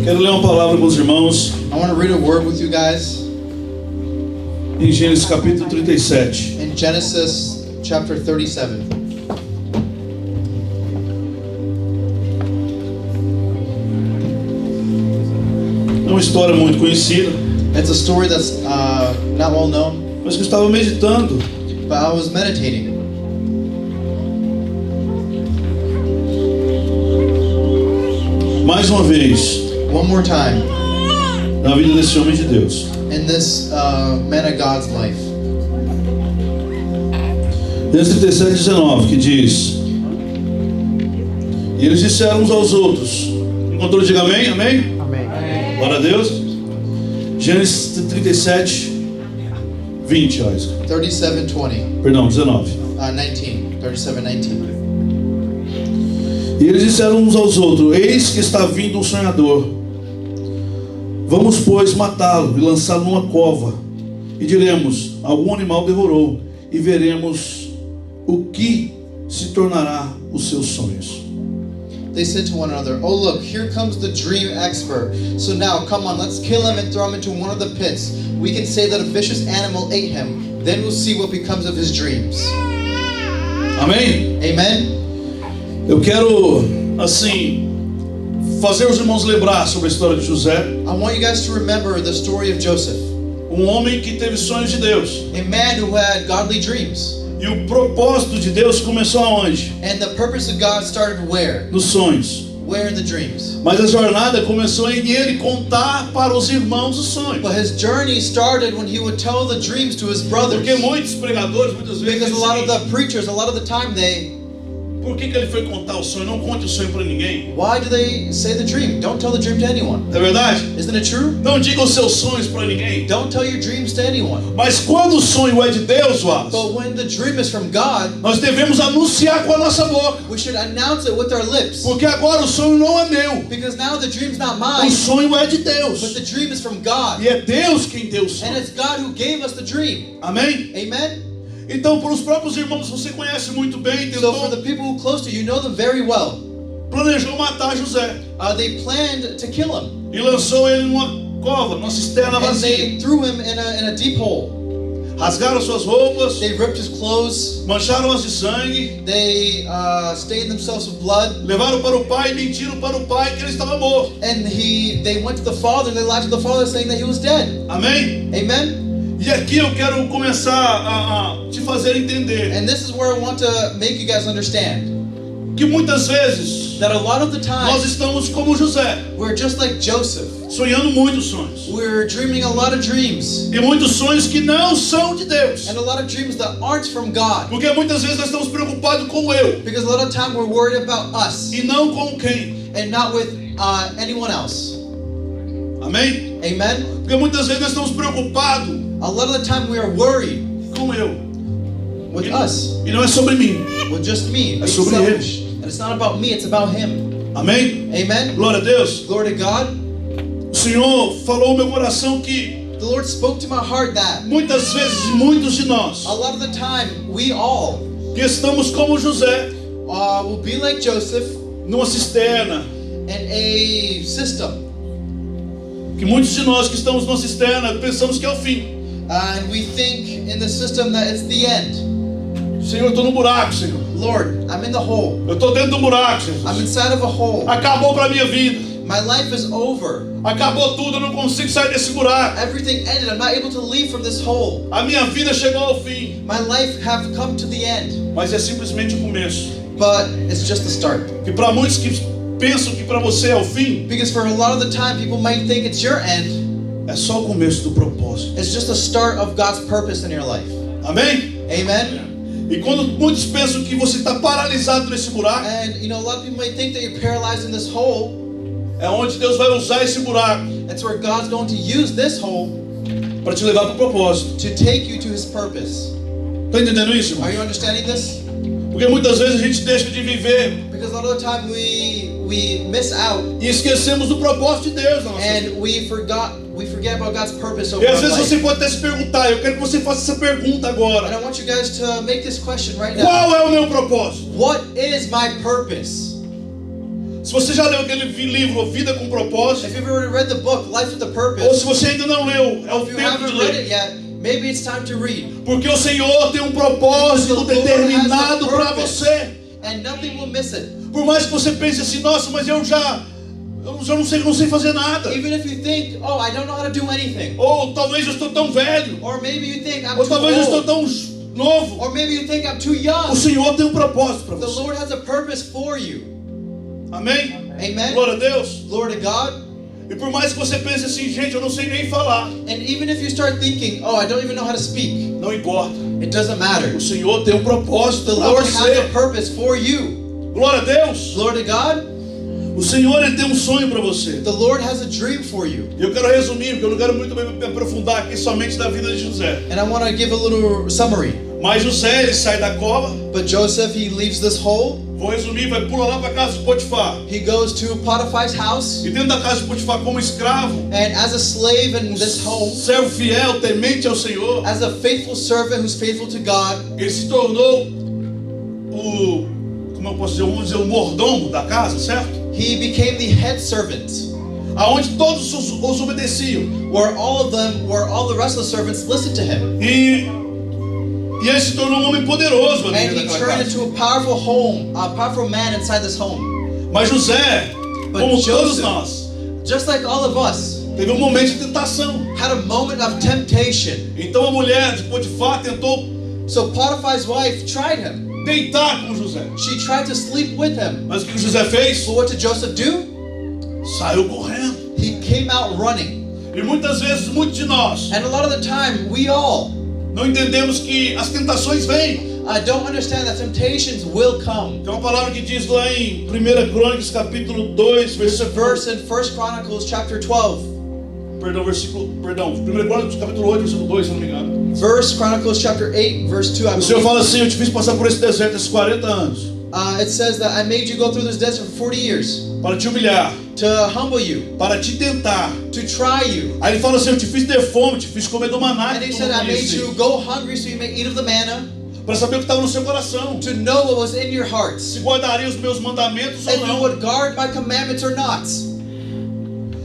Quero ler uma palavra com os irmãos I want to read a word with you guys em Gênesis capítulo 37. in Genesis chapter 37. É uma história muito conhecida, It's a story that's not well known, mas que eu estava meditando but I was meditating. mais uma vez One more time na vida desse homem de Deus. in this man of God's life. Gênesis 37, 19, que diz: E eles disseram uns aos outros. Encontrou? Diga amém, amém? Amen. Glória a Deus. Gênesis 37, 20, ó, 37:20. perdão, 19. 19. 37:19. E eles disseram uns aos outros: Eis que está vindo um sonhador. Vamos, pois, matá-lo e lançá-lo numa cova. E diremos: algum animal devorou. E veremos o que se tornará os seus sonhos. They said to one another, "Oh look, here comes the dream expert. So now, come on, let's kill him and throw him into one of the pits. We can say that a vicious animal ate him. Then we'll see what becomes of his dreams." Amém? Amen? Eu quero, assim, fazer os irmãos lembrar sobre a história de José, I want you guys to remember the story of Joseph, um homem que teve sonhos de Deus. a man who had godly dreams. E o propósito de Deus começou aonde? And the purpose of God started where? Nos sonhos. Where in the dreams? Mas a jornada começou em ele contar para os irmãos os sonhos. But his journey started when he would tell the dreams to his brothers. Porque muitos pregadores, muitas vezes, Because a lot of dizem, the preachers, a lot of the time por que ele foi contar o sonho? Não conte o sonho para ninguém. why do they say the dream? Don't tell the dream to anyone. É verdade? Isn't it true? Não diga os seus sonhos para ninguém. Don't tell your dreams to anyone. Mas quando o sonho é de Deus, Wallace, But when the dream is from God, nós devemos anunciar com a nossa boca. we should announce it with our lips. Porque agora o sonho não é meu. Because now the dream's not O mine, sonho é de but Deus. the dream is from God. E é Deus quem deu o And sonho. it's God who gave us the dream. Amém? Amen? Então, para os próprios irmãos, você conhece muito bem, So for the tentou, people who close to you, know them very well. planejou matar José. They planned to kill him. E lançou ele numa cova, numa cisterna And vazia. they threw him in a deep hole. Rasgaram suas roupas, They ripped his clothes. mancharam-as de sangue, They stained themselves with blood. levaram para o pai e mentiram para o pai que ele estava morto. And they went to the father and they lied to the father saying that he was dead. Amém? Amen? E aqui eu quero começar a te fazer entender And this is where I want to make you guys understand que muitas vezes that a lot of the nós time estamos como José, we're just like Joseph. sonhando muitos sonhos. We're dreaming a lot of dreams E muitos sonhos que não são de Deus. and a lot of dreams that aren't from God. Porque muitas vezes nós estamos preocupados com o eu Because a lot of time we're worried about us e não com quem. and not with anyone else. Amém? Amen? Porque muitas vezes nós estamos preocupados A lot of the time we are worried com eu. with us, E não é sobre mim. with just me, being sobre selfish. And it's not about me, it's about Him. Amém? Amen? Glória a Deus. Glory to God. O Senhor falou ao meu coração que The Lord spoke to my heart that muitas vezes, muitos de nós, a lot of the time we all que estamos como José, will be like Joseph numa cisterna, in a system. que muitos de nós que estamos numa cisterna pensamos que é o fim. And we think in the system that it's the end. Senhor, eu estou no buraco, Senhor. Lord, I'm in the hole. Eu estou dentro do buraco, I'm Senhor. inside of a hole. Acabou para a minha vida. My life is over. Acabou tudo, eu não consigo sair desse buraco. Everything ended. I'm not able to leave from this hole. A minha vida chegou ao fim. My life have come to the end. Mas é simplesmente o começo. But it's just the start. Que para muitos que pensam que para você é o fim, Because for a lot of the time people might think it's your end. é só o começo do propósito. It's just the start of God's purpose in your life. Amém? Amen? E quando muitos pensam que você está paralisado nesse buraco, And a lot of people might think that you're paralyzed in this hole. é onde Deus vai usar esse buraco That's where God's going to use this hole para te levar para o propósito. to take you to His purpose. Está entendendo isso, irmão? Are you understanding this? Porque muitas vezes a gente deixa de viver Because a lot of the time we miss out e esquecemos do propósito de Deus na nossa vida. and we forget about God's purpose over E às our vezes life. você pode até se perguntar, eu quero que você faça essa pergunta And agora. I want you guys to make this question right now. Qual é o meu propósito? What is my purpose? Se você já leu aquele livro Vida com Propósito, If you've already read the book, Life with a ou Purpose, se você ainda não leu, é o if you tempo de haven't read ler. it yet, maybe it's time to read. Porque o Senhor tem um propósito determinado para você. And nothing will miss it. Por mais que você pense assim, nossa, mas eu já não sei fazer nada. Even if you think, oh, I don't know how to do anything. Ou talvez eu estou tão velho. Or maybe you think I'm Ou too talvez eu estou old. tão novo. Or maybe you think I'm too young. O Senhor tem um propósito para The você. Lord has a purpose for you. Amém? Amen. Glória a Deus. Glory to God. E por mais que você pense assim, gente, eu não sei nem falar. And even if you start thinking, oh, I don't even know how to speak, Não importa. it doesn't matter. O Senhor tem um propósito The para Lord has a você. purpose for you. Glória a Deus. Glory to God. O Senhor ele tem um sonho para você. The Lord has a dream for you. E eu quero resumir, porque eu não quero muito bem me aprofundar aqui somente da vida de José. And I want to give a little summary. Mas José, ele sai da cova. But Joseph, he leaves this hole. Vou resumir, vai pular lá para a casa de Potifar. He goes to Potiphar's house. E dentro da casa de Potifar, como escravo, And as a slave in this home, servo fiel, temente ao Senhor, as a faithful servant who's faithful to God, ele se tornou como eu posso dizer, vamos dizer, o mordomo da casa, certo? he became the head servant, Aonde todos os obedeciam. where all the rest of the servants listened to him. E ele se tornou um homem poderoso ali And dentro he daquela turned casa. into a powerful man inside this home. Mas José, But como todos Joseph, nós, just like all of us, teve um momento de tentação. had a moment of temptation. Então a mulher de Potifar tentou So Potiphar's wife tried him. deitar com José. She tried to sleep with him. Mas o que José fez? But what did Joseph do? Saiu correndo. He came out running. E muitas vezes, muitos de nós And a lot of the time, we all não entendemos que as tentações vêm. don't understand that temptations will come. Tem uma palavra que diz lá em 1 Crônicas capítulo 2, There's a versículo... verse in 1 Chronicles chapter 12. Perdão, 1 Crônicas capítulo 8, versículo 2, se não me engano. 1 Chronicles chapter 8, verse 2, I O Senhor believe. fala assim, eu te fiz passar por esse deserto esses 40 anos, It says that I made you go through this desert for 40 years para te humilhar, to humble you, para te tentar. to try you. Aí ele fala assim, eu te fiz ter fome, te fiz comer do maná And que he tu said, não I made conhecia, you go hungry so you may eat of the manna, para saber o que estava no seu coração, to know what was in your hearts, se guardaria os meus mandamentos ou if you não, would guard my commandments or not,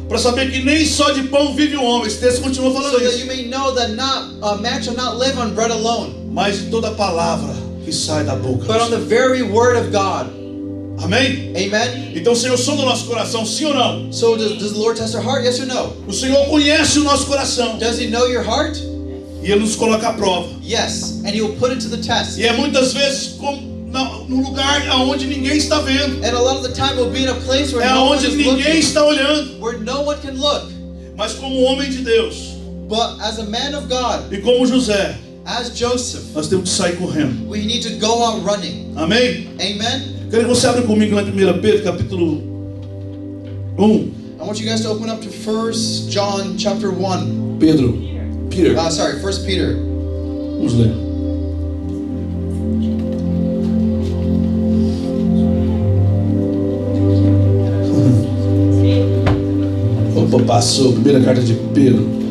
para saber que nem só de pão vive o homem. Esse texto continua so falando that isso. you may know that man shall not live on bread alone, Mas de toda palavra que sai da boca. but on the very word of God. Amém? Amen? Então o Senhor sonda o nosso coração, sim ou não? So does the Lord test our heart? Yes or no? O Senhor conhece o nosso coração Does He know your heart? e Ele nos coloca à prova. Yes, and He will put it to the test. E é muitas vezes no lugar aonde ninguém está vendo, And a lot of the time we'll be in a place where é no one aonde is ninguém looking, está olhando. where no one can look. Mas como homem de Deus But as a man of God, e como José, as Joseph, nós temos que sair correndo. we need to go out running. Amém? Amen? Quero que você abra comigo lá em 1 Pedro, capítulo 1. I want you guys to open up to 1 John chapter 1. Peter. 1 Peter. Vamos ler. Opa, passou. Primeira carta de Pedro.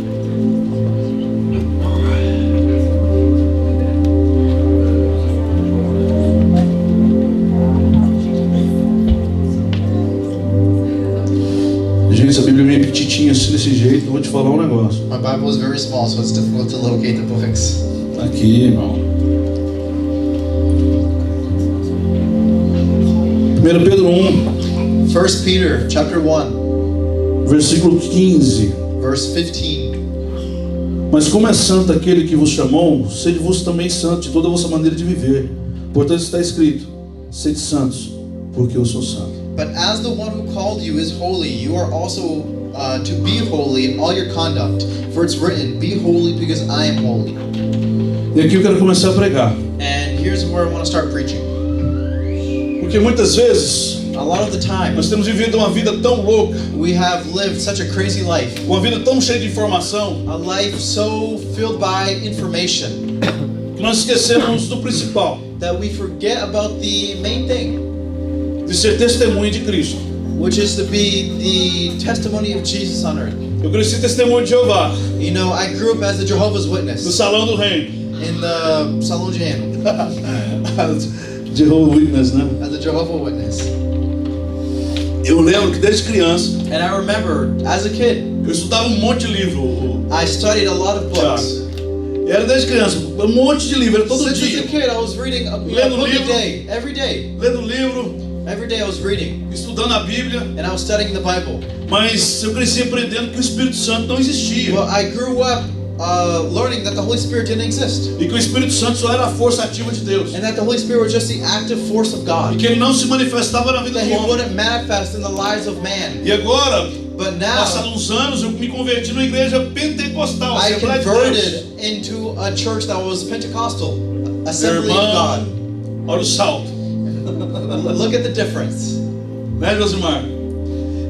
Gente, essa Bíblia é meio petitinha assim, desse jeito. Eu vou te falar um negócio. My Bible is very small, so it's difficult to locate the books. Tá aqui, irmão. 1 Pedro 1, 1 Peter chapter 1, versículo 15. verse 15. Mas como é santo aquele que vos chamou, sede vos também santo de toda a vossa maneira de viver. Portanto está escrito, sede santos, porque eu sou santo. But as the one who called you is holy, you are also to be holy in all your conduct. For it's written, be holy because I am holy. E aqui eu quero começar a pregar. And here's where I want to start preaching. Porque muitas vezes A lot of the time, nós temos vivido uma vida tão louca, we have lived such a crazy life. uma vida tão cheia de informação, A life so filled by information que nós esquecemos do principal, that we forget about the main thing, de ser testemunha de Cristo. which is to be the testimony of Jesus on earth. Eu cresci testemunho de Jeová, You know, I grew up as a Jehovah's no Witness Salão do Reino. in the Salon de Reino, Jehovah's Witness, né? as a Jehovah's Witness. Eu lembro que desde criança And I remember, as a kid, eu estudava um monte de livro. I studied a lot of books. Era desde criança, um monte de livro, era todo Since dia. as a kid, I was reading a Lendo book a livro. day, every day. Lendo livro, Every day I was reading, estudando a Bíblia, and I was studying the Bible. mas eu cresci aprendendo que o Espírito Santo não existia. Well, I grew up learning that the Holy Spirit didn't exist, E que o Espírito Santo só era a força ativa de Deus. and that the Holy Spirit was just the active force of E God, que ele não se manifestava na vida that do He homem. wouldn't manifest in the lives of man. E agora, But now, passados uns anos, eu me converti numa igreja pentecostal, I Assembleia de Deus. converted into a church that was Pentecostal, Meu Assembly of irmão, olha o salto, God. Look at the difference. né, Josimar?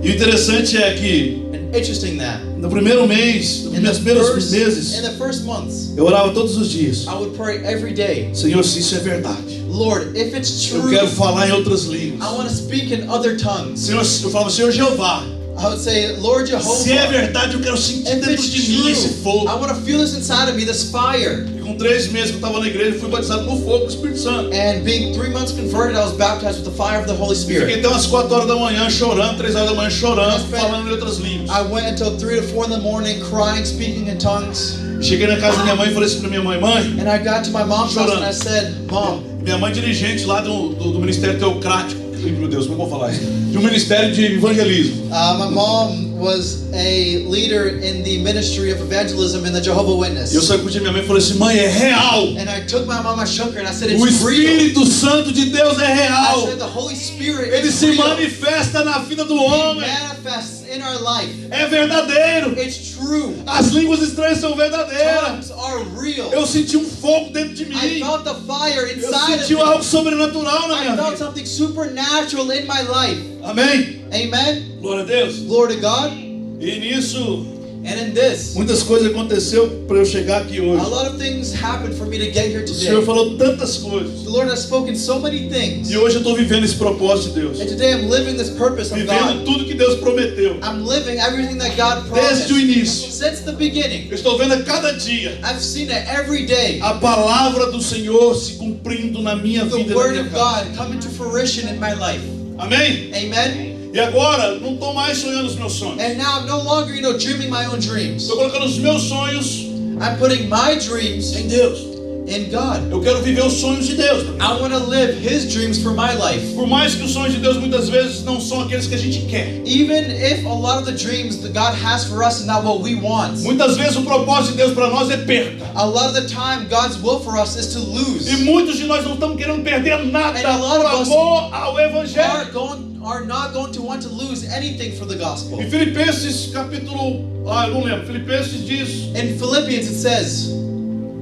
E o interessante é que And interesting that no primeiro mês, nos in the primeiros meses, first months, eu orava todos os dias. I would pray every day. Senhor, se isso é verdade, Lord, if it's eu true, quero falar em outras línguas. I want to speak in other tongues. Senhor, eu falava, Senhor Jeová, I would say, Lord Jehovah, se é verdade, eu quero sentir if dentro it's de mim esse true, fogo. I want to feel this inside of me, this fire. E com 3 meses que eu estava na igreja, fui batizado no fogo do Espírito Santo. And being 3 months converted, I was baptized with the fire of the Holy Fiquei Spirit. até umas 4 horas da manhã chorando, 3 horas da manhã chorando, Yes, man. falando em outras línguas. I went until 3 to 4 in the morning crying, speaking in tongues. Cheguei na casa da minha mãe e falei assim pra minha mãe, mãe, And I got to my mom's house and I said, Mom, minha mãe é dirigente lá do Ministério Teocrático, meu Deus, como eu vou falar isso? De um ministério de evangelismo. my mom was a leader in the ministry of evangelism in the Jehovah's E eu Witness. saí curtindo minha mãe e falei assim, mãe, é real. And I took my mom, I shook her, and I said, O it's real. Espírito Santo de Deus é I real. said, the Holy Spirit Ele is se real. manifesta na vida do He homem. manifests in our life. É verdadeiro. It's true. As línguas estranhas são verdadeiras. Tongues are real. Eu senti um fogo dentro de I mim. felt the fire Eu inside senti of me. algo sobrenatural na I minha felt vida. something supernatural in my life. Amém? Amen. Glória a Deus. Glory to God. E nisso, And in this, muitas coisas aconteceu para eu chegar aqui a hoje. lot of things happened for me to get here O Senhor today. falou tantas coisas. The Lord has spoken so many things. E hoje eu estou vivendo esse propósito de Deus. And today I'm living this purpose of Vivendo God. tudo que Deus prometeu. I'm living everything that God Desde o promised. início. Since the beginning, Eu estou vendo a cada dia I've seen it every day. a palavra do Senhor se cumprindo na minha vida The e na Word minha of casa. God coming to fruition in my life. Amém? Amen. E agora, não estou mais sonhando os meus sonhos. And now I'm no longer, dreaming my own dreams. Estou colocando os meus sonhos I'm putting my dreams em Deus. in God. Eu quero viver os sonhos de Deus. I want to live His dreams for my life. Por mais que os sonhos de Deus muitas vezes não são aqueles que a gente quer. Even if a lot of the dreams that God has for us is not what we want. Muitas vezes o propósito de Deus para nós é perda. A lot of the time, God's will for us is to lose. E muitos de nós não estamos querendo perder nada And a lot por of us amor ao Evangelho. Are not going to want to lose anything for the gospel. Em Filipenses capítulo... eu não lembro. Filipenses diz... In Philippians it says,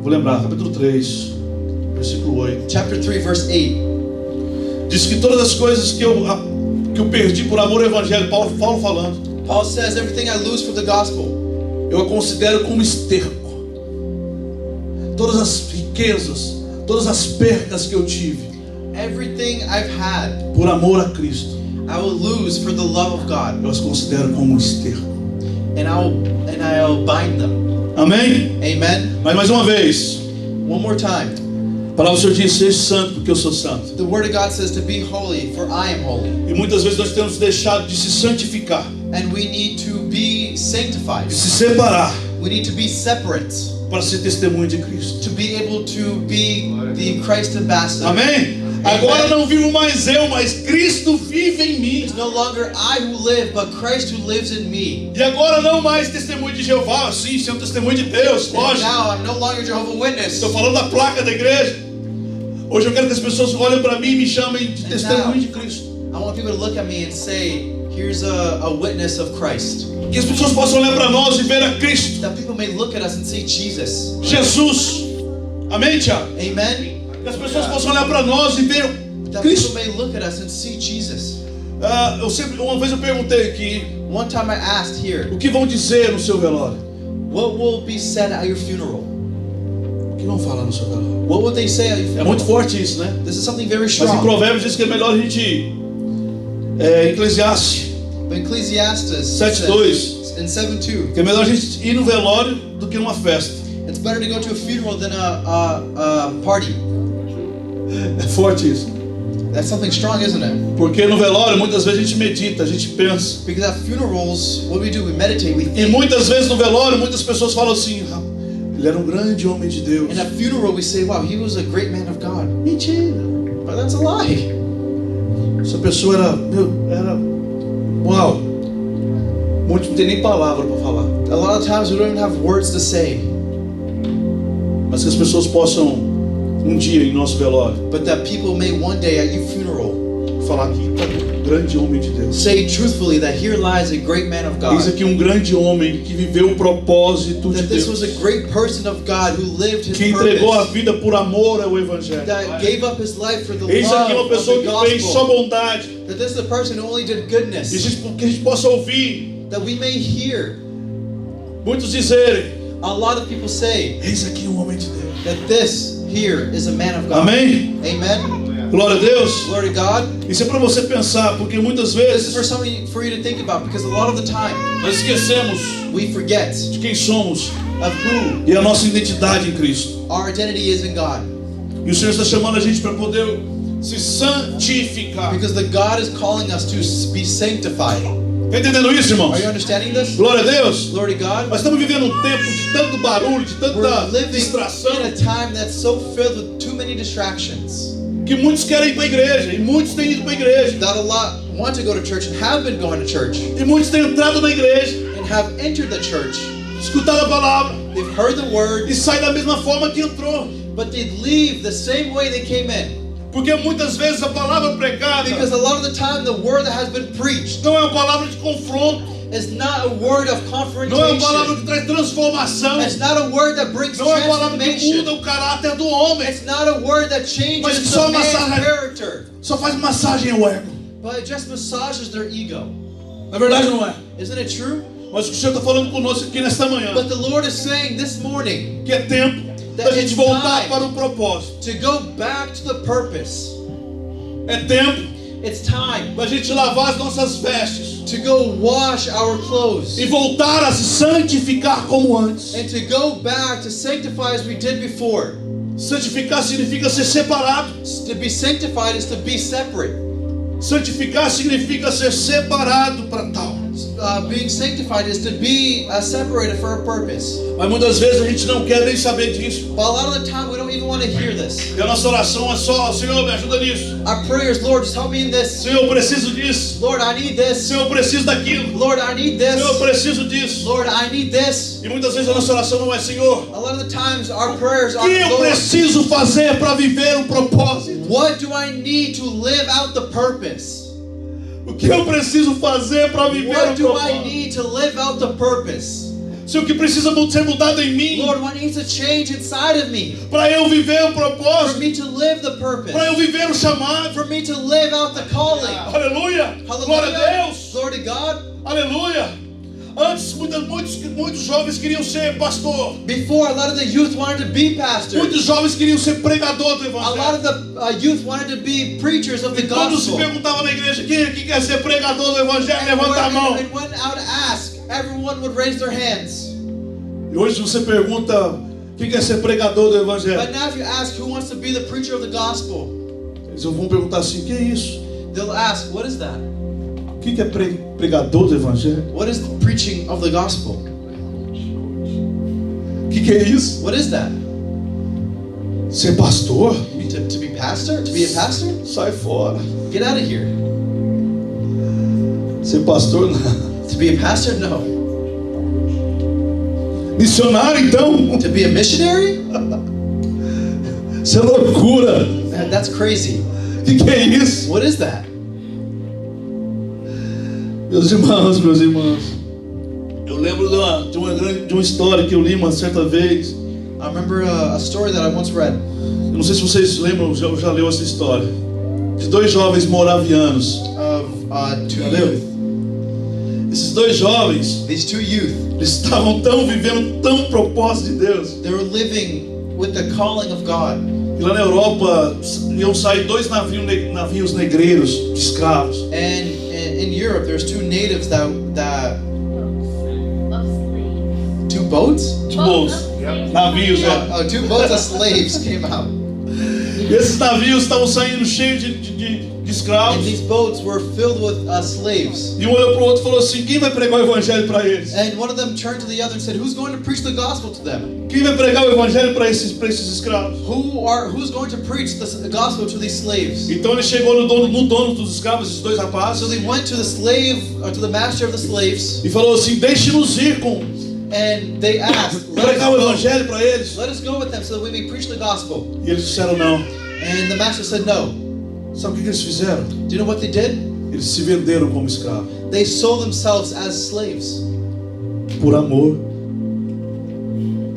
Vou lembrar, capítulo 3, versículo 8. chapter 3, verse 8. Diz que todas as coisas que eu perdi por amor ao Evangelho, Paulo falando, Paul says, everything I lose for the gospel, eu a considero como esterco. Todas as riquezas, todas as percas que eu tive, everything I've had, por amor a Cristo, I will lose for the love of God, eu as considero como esterco. and I'll bind them. Amém? Amen. Mas mais uma vez, One more time. a palavra do Senhor diz, seja santo, porque eu sou santo. The word of God says to be holy, for I am holy. E muitas vezes nós temos deixado de se santificar, And we need to be sanctified. de se separar, We need to be separate para ser testemunho de Cristo. to be able to be the Christ ambassador. Amém? Agora não vivo mais eu, mas Cristo vive em mim. It's no longer I who live, but Christ who lives in me. E agora não mais testemunho de Jeová, sim, ser um testemunho de Deus, And lógico. now I'm no longer Jehovah's Witness. Estou falando da placa da igreja. Hoje eu quero que as pessoas olhem para mim e me chamem de testemunho de Cristo. I want people to look at me and say, here's a witness of Christ. Que as pessoas possam olhar para nós e ver a Cristo. That people may look at us and say Jesus. Jesus. Amém, Tiago? Amen. Que as pessoas possam olhar para nós e ver That Cristo. people may look at us and see Jesus. Uma vez eu perguntei aqui, One time I asked here, o que vão dizer no seu velório? what will be said at your funeral? O que vão falar no seu velório? What would they say at your É funeral? muito forte isso, né? This is something very Mas em strong. Provérbios diz que é melhor a gente Eclesiastes But Ecclesiastes 7:2, says in 7:2, que é melhor a gente ir no velório do que numa festa. it's better to go to a funeral than a party. É forte isso. That's something strong, isn't it? Porque no velório muitas vezes a gente medita, a gente pensa. Because at funerals, what we do, we meditate, we E think. muitas vezes no velório muitas pessoas falam assim: "Ah, ele era um grande homem de Deus." In a funeral, we say, wow, he was a great man of God. Mentira. But that's a lie. Essa pessoa era uau. Muito, não tem nem palavra para falar. A lot of times, we don't even have words to say. Mas que as pessoas possam dia em nosso velório But that people may one day at your funeral falar que está um grande homem de Deus. say truthfully that here lies a great man of God. Eis aqui um grande homem que viveu o propósito de That this Deus, was a great person of God who lived his que entregou a purpose. vida por amor ao Evangelho. That gave up his life for the Eis aqui uma love of pessoa the que fez só gospel. bondade. That this is a person who only did E goodness. que a gente possa ouvir That we may hear. muitos dizerem: A lot of people say eis aqui um homem de Deus. that this here is a man of God. Amém? Amen. Glória a Deus. Glory to God. Isso é para você pensar, porque muitas This is vezes for you to think about, because a lot of the time nós esquecemos we forget de quem somos of who e a nossa identidade em Cristo. our identity is in God. E o Senhor está chamando a gente para poder se santificar. Because the God is calling us to be sanctified. Está entendendo isso, irmãos? Are you understanding this? Glória a Deus. Glory to God. Nós estamos vivendo um tempo de tanto barulho, de We're tanta living distração, in a time that's so filled with too many distractions que muitos querem ir para a igreja, e muitos têm ido para a igreja, that a lot want to go to church and have been going to church e muitos têm entrado na igreja, and have entered the church. escutado a palavra, They've heard the word, e saem da mesma forma que entrou. but they leave the same way they came in. Porque muitas vezes a palavra pregada Because a lot of the time the word that has been preached não é uma palavra de confronto, is not a word of não é uma palavra confrontation. que traz transformação, It's not a word that brings não é uma palavra que transformation. muda o caráter do homem, It's not a word that Mas changes só the man's massagem. character, só faz massagem ao ego. but it just massages their ego. Na verdade não é. Isn't it true? Mas o que o Senhor está falando conosco aqui nesta manhã, But the Lord is saying this morning que é tempo da gente voltar para o propósito. to go back to the purpose. É tempo It's time da gente lavar as nossas vestes to go wash our clothes e voltar a se santificar como antes. and to go back to sanctify as we did before. Santificar significa ser separado. To be sanctified is to be separate. Santificar significa ser separado para tal. Being sanctified is to be separated for a purpose. Mas muitas vezes a gente não quer nem saber disso. But a lot of the time we don't even want to hear this. E a nossa oração é só: Senhor, me ajuda nisso. Our prayers, Lord, just help me in this. Senhor, eu preciso disso. Lord, I need this. Senhor, eu preciso daquilo. Lord, I need Senhor, eu this. preciso disso. Lord, I need this. E muitas vezes a nossa oração não é: Senhor, A lot of the times our prayers o are, que eu Lord, preciso fazer para viver o propósito? what do I need to live out the purpose? O que eu preciso fazer para viver What o do I propósito? need to live out the purpose? Se o que precisa ser mudado em mim, Lord, what needs to change inside of me para eu viver o for propósito, me to live the para eu purpose? viver o chamado. For me to live out the calling? Aleluia! Glória a Deus! Glory to God. Aleluia! Antes, muitos jovens queriam ser pastor. Before, a lot of the youth wanted to be pastors. Muitos jovens queriam ser pregador do A lot evangelho. of the youth wanted to be preachers of the E quando se gospel. perguntava na igreja: quem aqui quer ser pregador do evangelho? Levanta a mão. And when out to ask, everyone would raise their hands. E hoje você pergunta: quem quer ser pregador do evangelho? But now if you ask who wants to be the preacher of the gospel, Eles vão perguntar assim: que é isso? they'll ask, what is that? O que é pregador do evangelho? What is the preaching of the gospel? O que é isso? What is that? Ser pastor? To be pastor? To be a pastor? Sai fora. Get out of here. Ser pastor não. To be a pastor? No. Missionário então? To be a missionary? Isso é loucura. Man, that's crazy. O que é isso? What is that? Meus irmãos, eu lembro de uma história que eu li uma certa vez. I remember a story that I once read. Eu não sei se vocês lembram, já leu essa história. De dois jovens moravianos. Of two Já leu? youth. Esses dois jovens, These two youth, eles estavam vivendo tão propósito de Deus. they were living with the calling of God. E lá na Europa iam sair dois navios negreiros de escravos. And in Europe, there's two natives that two boats? Navios, Two boats of slaves came out. E esses navios estavam saindo cheios de And escravos. these boats were filled with slaves. E um olhou para o outro e falou assim: quem vai pregar o evangelho para eles? And one of them turned to the other and said, "Who's going to preach the gospel to them? Quem vai pregar o evangelho para esses escravos? Who's going to preach the gospel to these slaves?" Então ele chegou no dono dos escravos, esses dois rapazes, So they went to the slave, to the master of the slaves, e falou assim: deixe-nos ir com and they asked, pregar o evangelho para eles. let us go with them so that we may preach the gospel." E eles disseram não. And the master said no. Sabe o que eles fizeram? Do you know what they did? Eles se venderam como escravos They sold themselves as slaves por amor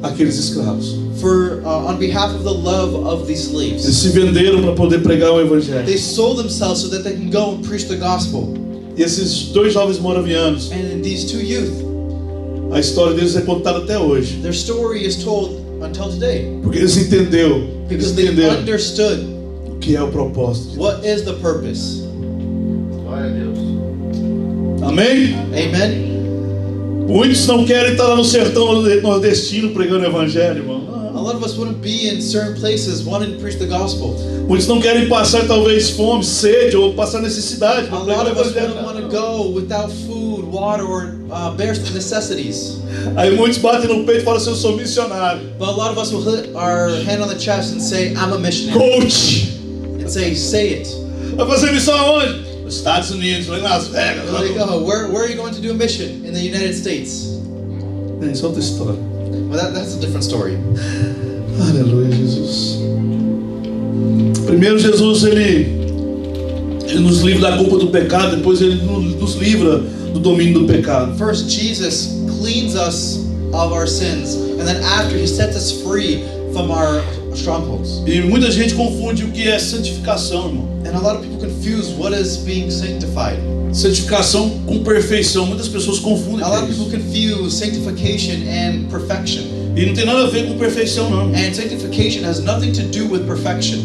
àqueles escravos. for on behalf of the love of these Eles slaves. se venderam para poder pregar o evangelho. They sold themselves so that they can go and preach the gospel. E esses dois jovens moravianos, And these two youth, a história deles é contada até hoje, their story is told until today porque eles entenderam because they understood o que é o propósito. what is the purpose. Glória a Deus. Amém? Amen. Muitos não querem estar lá no sertão nordestino pregando o evangelho, irmão. A lot of us wouldn't be in certain places wanting to preach the gospel. Muitos não querem passar talvez fome, sede ou passar necessidade A para pregar lot o of us wouldn't evangelho. want to go without food, water, or bare necessities. Aí muitos batem no peito e falam assim: eu sou missionário. But a lot of us will hit our hand on the chest and say, "I'm a missionary." Coach! And say it. Vai fazer missão aonde? Nos Estados Unidos, lá em Las Vegas. There you go. Where are you going to do a mission? In the United States. É, isso é outra história. Well, that's a different story. Aleluia, Jesus. Primeiro, Jesus, ele nos livra da culpa do pecado, depois ele nos livra do domínio do pecado. First, Jesus cleans us of our sins, and then after, He sets us free from our strongholds. E muita gente confunde o que é santificação, irmão. And a lot of people confuse what is being sanctified. Santificação com perfeição. Muitas pessoas confundem A lot of isso. people confuse sanctification and perfection. E não tem nada a ver com perfeição, não. And sanctification has nothing to do with perfection.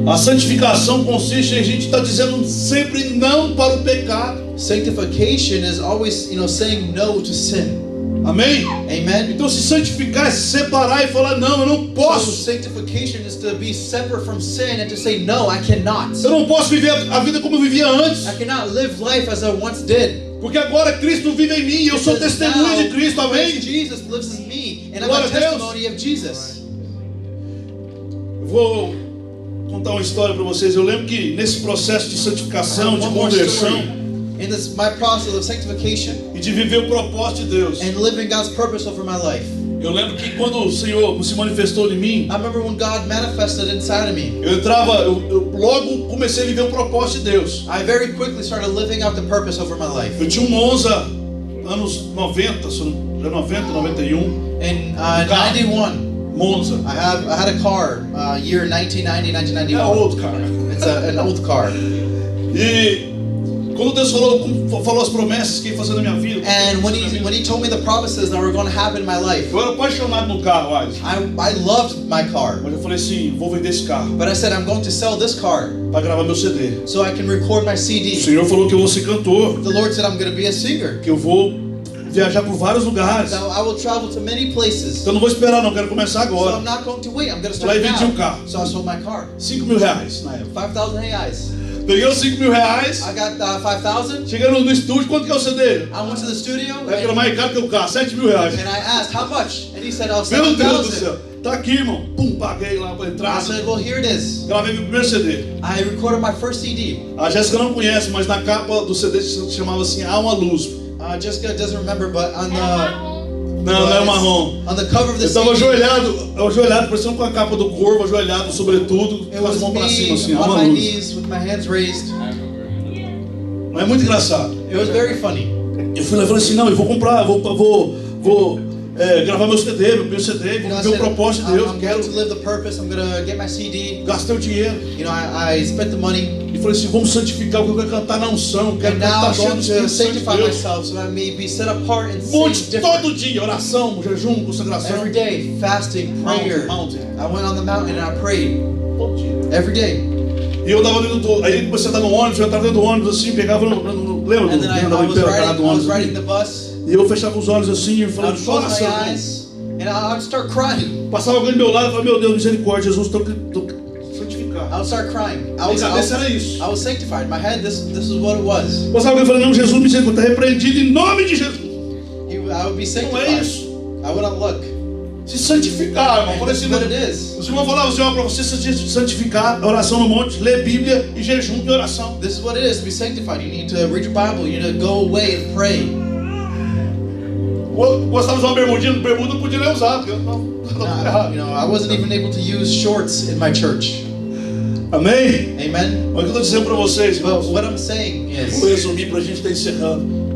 A santificação consiste em a gente estar dizendo sempre não para o pecado. Sanctification is always, saying no to sin. Amém? Amen. Então se santificar é se separar e falar: não, eu não So posso. sanctification is to be separate from sin and to say, "No, I cannot. Eu não posso viver a vida como eu vivia antes. I cannot live life as I once did." Porque agora Cristo vive em mim e eu sou Because testemunha now de Cristo, amém? Christ Jesus lives in me, and I'm Glória a a Deus. testimony of Jesus. Eu vou contar uma história para vocês. Eu lembro que nesse processo de santificação, de One more conversão story. In this, my process of sanctification e de viver o propósito de Deus, and living God's purpose over my life, eu lembro que quando o Senhor se manifestou em mim, I remember when God manifested inside of me, eu logo comecei a viver o propósito de Deus. I very quickly started living out the purpose over my life. Eu tinha um Monza, anos 90, 90, 91, In 91, Monza. I had a car, year 1990, É 1991. outro, cara. It's an old car. E quando Deus falou as promessas que ia fazer na minha vida, And when he told me the promises that were going to happen in my life, eu era apaixonado no carro, Alisson. I loved my car. Mas eu falei assim: vou vender esse carro But I said, I'm going to sell this car para gravar meu CD. so I can record my O CD. Senhor falou que eu vou ser cantor, The Lord said I'm going to be a singer. que eu vou viajar por vários lugares. So I will travel to many places. Então não vou esperar, não, quero começar So agora. I'm not going to wait. I'm going to Lá start e vendi o now. carro. So I sold my car. R$5.000 na época. 5,000 reais. Peguei os R$5.000, I got 5,000. cheguei no estúdio, quanto que é o CD? I went to the studio Aí era mais caro que o carro, R$7.000. and I asked how much, and he said, "Oh, Meu Deus do 7,000." céu, tá aqui, irmão. Pum, paguei lá pra I entrar. said, "Well, here it is." Gravei meu primeiro CD. I recorded my first CD. A Jéssica não conhece, mas na capa do CD se chamava assim: Há uma luz. Jessica doesn't remember, but on the Não é o marrom. on the cover of the Eu estava CD, ajoelhado, parecendo com a capa do corvo, ajoelhado, sobretudo, it com as was mãos pra cima, assim, me há on uma my luz. knees with my hands raised. Mas é muito engraçado. It was very funny. Eu fui lá e falei assim: não, eu vou comprar, vou gravar meu CD, meu CD, vou I viver o said, propósito de Deus, I'm quero. going to live the purpose. I'm going to get my CD. Gastei o dinheiro. I spent the money. E falei assim: vamos santificar, porque eu quero cantar na unção, quero And now cantar I só no should Espírito Santo de sanctify Deus. myself so I may be set apart and Monte sing different. todo dia, oração, jejum, consagração. Every day, fasting, prayer. Mountain. I went on the mountain and I prayed every day. E eu tava dentro do. Aí comecei a estar no ônibus, eu tava dentro do ônibus assim, pegava lembra And then I do was ônibus? riding the bus. E eu fechava os olhos assim e I falava: would close my oração. eyes and I would start crying. Passava alguém do meu lado e falava: meu Deus, misericórdia, Jesus, estou santificando. I would start crying. Minha cabeça era isso. I was sanctified. In my head, this is what it was. Você alguém falando, não, Jesus misericórdia, está repreendido em nome de Jesus. I would be Não é sanctified. isso. I wouldn't look. Se santificar, irmão. Por This is exemplo, what it is. o Senhor falava assim, ó, para você se santificar, oração no monte, ler Bíblia e jejum de oração. This is what it is to be sanctified. You need to read your Bible. You need to go away and pray. Gostava de usar uma bermudinha, bermuda não podia nem usar, porque não errado. I wasn't even able to use shorts in my church. Amém? Amen. Olha o que eu estou dizendo para vocês, But irmãos. what I'm saying Vou is resumir para a gente estar encerrando.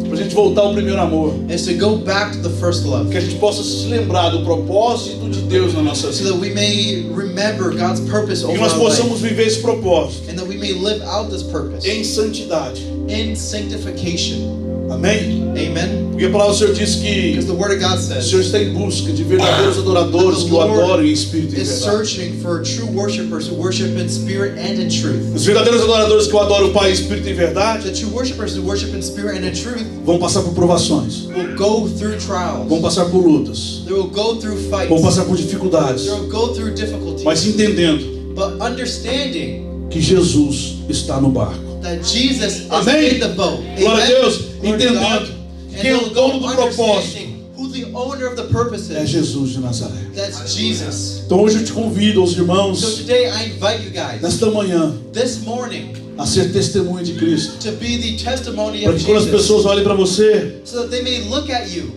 Para a gente voltar ao primeiro amor. to go back to the first love, Que a gente possa se lembrar do propósito de Deus na nossa so vida. that we may remember God's purpose E over que nós our life, possamos viver esse propósito and that we may live out this purpose em santidade. in sanctification. Amém? Amen. Porque a palavra do Senhor diz que Because the Word of God o says Senhor está em busca de verdadeiros adoradores que o adorem em espírito e em is verdade. searching for true worshipers who worship in spirit and in truth. Os verdadeiros adoradores que o adoram o Pai em espírito e em verdade The true worshipers who worship in spirit and in truth vão passar por provações, will go through trials. vão passar por lutas, They will go through fights. vão passar por dificuldades, They will go through difficulties. mas entendendo But understanding que Jesus está no barco. that Jesus is Amém? in the boat. Glória a Amen? Deus, Glory to entendendo God. And que o they'll dono go do propósito understanding who the owner of the purpose é is. Jesus de Nazaré. That's Jesus. Então hoje eu te convido, os So irmãos, today I invite you guys, nesta manhã, this morning, a ser testemunha de Cristo. to be the testimony Para of que quando as Jesus, pessoas olhem para você, so that they may look at you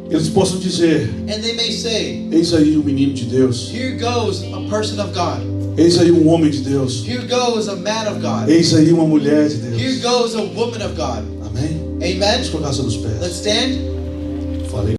eles possam dizer: and they may say, eis aí um menino de Deus, here goes a person of God. eis aí um homem de Deus, Here goes a man of God. eis aí uma mulher de Here Deus. goes a woman of God. Amém? Amen. Vamos colocar sobre os Let's pés. stand. Falei.